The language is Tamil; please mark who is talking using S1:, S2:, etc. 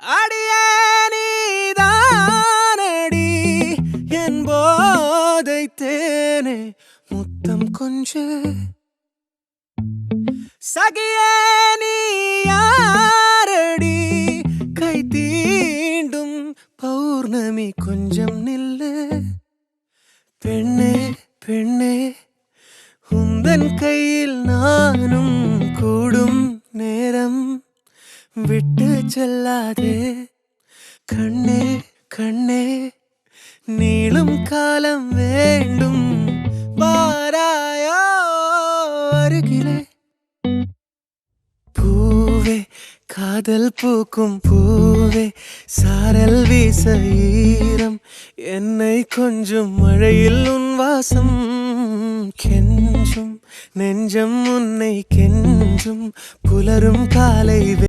S1: அடியே நீதானடி என் போதை தேனே முத்தம் கொஞ்சு சகியே நீ யாரடி கை தீண்டும் பௌர்ணமி கொஞ்சம் நில்லு பெண்ணே பெண்ணே உந்தன் கையில் நானும் கூடும் நேரம் விட்டு செல்லாதே கண்ணே கண்ணே நீளும் காலம் வேண்டும் வாராயோ அருகிலே பூவே காதல் பூக்கும் பூவே சாரல் வீச ஈரம் என்னை கொஞ்சம் மழையில் உன் வாசம் கெஞ்சும் நெஞ்சம் உன்னை கெஞ்சும் புலரும் காலை